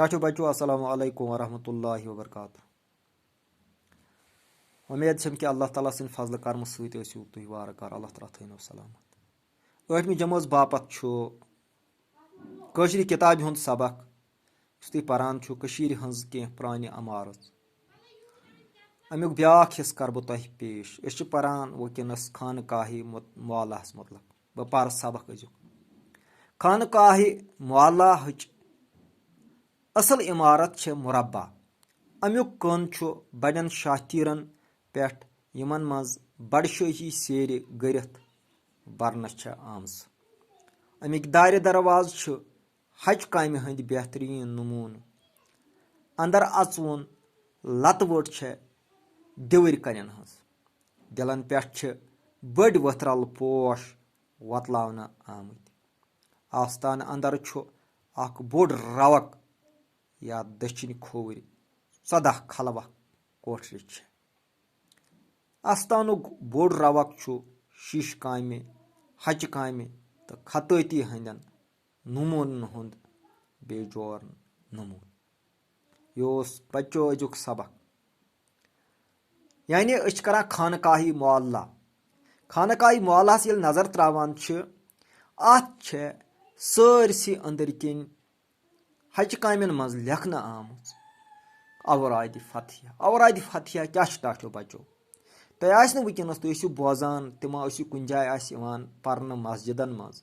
टाटो बच्चों अस्सलाम वालेकुम वरहमतुल्लाहि वबरकातुहू। उम्मीद छम कि अल्लाह ताला सिंद फजल कर्म सहित ٲسِو तुही वारकार अल्लाह ताला थैनो सलामत। 8वीं जमात बापत कशीर किताबि हुंद सबक यस तुही परान छु कशीर हंज कें प्रानि अमारत अमुक ब्याख हिस्स कर बह तुह पेश। अस परान वकिनस खानकाहि मुअल्लाहस मुतलक बह पर सबक अजुक। खानकाहि मुअल्लाहच असल इमारत छ मुरब्बा। अमुक कन छु बड़न शातीरन पेठ यमन मज बड़शाही सेर गरित बरन छ आमस। अमिक दार दरवाज छ हज कामि हंद बेहतरीन नमून। अंदर अचवन लतवट छ दिवर कलन हंस। दिलन पेठ छ बड़ वथरल पोश वतलावना आमत। आस्थान अंदर छु अख बोड़ रवक या दक्षिण खोवर 14 खलवह कोठरी छ। आस्थानुक बोड़ रवक छु शीश कामि हच कामि तो खतती हंदन नमून हुंद बेजोर नमून। योस बच्चो अजुक सबक यानी अस करा खानकाही मुअल्ला। खानकाही मुअल्लाहस येल नजर त्रावान छ अत छ सारसी अंदर किन हज कामन मज लेखन आमुच औराद फतिहा। औराद फतिहा क्या टाटो बच्चो तुह आस वनस तुह बोजान तिमा कुन जाय पर्न मस्जिदन मज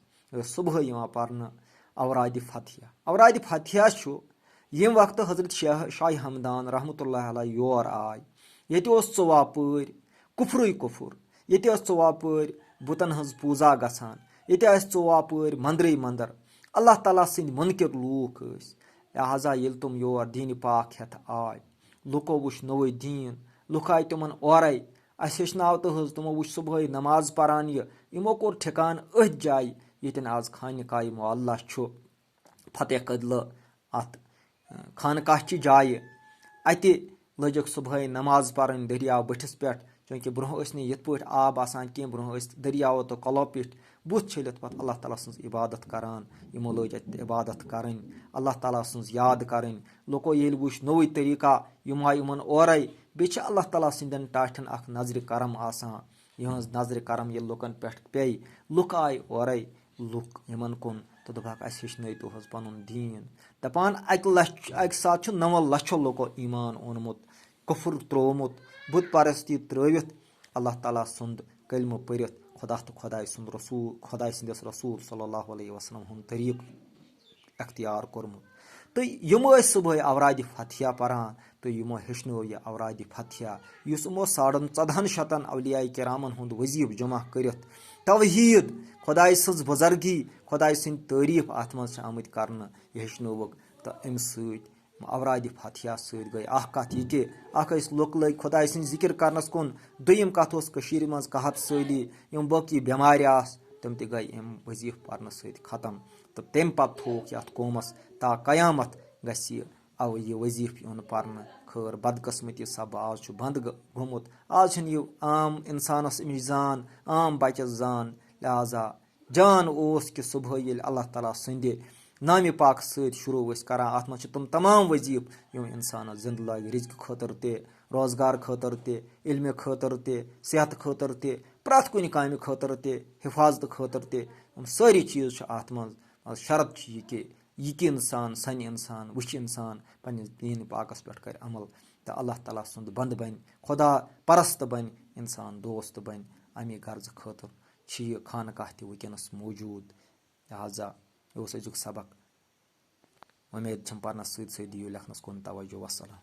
सुबह पर्न औराद फतिहा। औराद फतिहा यम वक्त हजरत शाह हमदान रहमतुल्लाह अलैह योर आय ये 4 परी कुफर कुफर ये 4 परी बुतन हज पूजा गसान ये 4 परी मंदर मंदर अल्लाह ताला सिंद मुनकिर लूक लिहाजा ये तुम योर दीन पाक हेत आय लुको वुच नव दीन लुक आय तिमन औरे अस हेचनाव तो हज तमो वुच सुबह नमाज परान यमो कोर ठिकान अथ जाय यतन आज खानकाह मुअल्ला फतेह कदल अत खानकाह ची जाय अति लजक सुबह नमाज पढ़न दरियाव बठिस पे चूंकि ब्रोह यथ पे आब आसान कह ब्रोह दरियाव तो कलो पे बुत छलित पे अल्लाह ताला सज इबादत करान। यमो लज इबादत करन अल्लाह ताला सज याद करन। लुको ये वुच नव तरीका यम आय यमन औरे बे अल्लाह ताला सिंदन टाठन अख नजर करम आसान। यहज नजर करम ये लुकन पे पे लुक आय औरे लुक यमन कुन तो दोपक अस हेचन तो पन दीन दपान अक साथ 9 लक्षो लुको ईमान ओनमुत कुफर त्रोमुत बुत परस्ती त्रवित अल्लाह ताला सुंद कलम परित खुदा तो खुदा सुंद रसूल खुदा सिंदस रसूल सल्लल्लाहु अलैहि वसल्लम हुंद तरीक अख्तियार कोरमुत तो यम सुबह औराद फतिहा परान तो यमो हेचनो यह औराद फतिहा युस यमो 1450 औलिया किरामन हुंद वजीफ जमा करित तवहीद खुदाय सज बुजुर्गी खुदाय सिंद तारीफ अत मज आमत करन हेचनोवक तो अम सत औराद फतिहा सत गई कत यह लुक लग खुदाय सिंद जिक्र करनस कुन दुयम कत मज कहत सली यम बाकी बेमार तम त गई अम वजीफ पर्न सत खत्म तो तम पे थोक ये कौमस ता कयामत गस यह वजीफ यून पर्न खैर बदकस्मती सब आज बंद गोमुत आज यह आम इंसानस अमिच जान आम बचस जान लिहाजा जान कि सुबह ये अल्लाह ताला सिंद नाम पाक सत शुरू करान अत मज तम तमाम वजीफ यम इंसान जिंद लग रिज्क खतर ते रोजगार खतर ते इल्म खतर ते सेहत खतर ते प्रत कुन काम खतर ते हिफाजत खतर ते सारी चीज अत मज शर्त यह कि इंसान सन इंसान वुच इंसान पन्निस दीन पाकस पे कर अमल तो अल्लाह ताला सुंद बंद बन खुदा परस्त बन इंसान दोस्त बन अमे गर्ज खतर यह खानकाह त वनस मौजूद। लिहाजा यह अजुक सबक उम्मीद छम पर्नस सत दियो लेखनस कुन तवज्जो। वस्सलाम।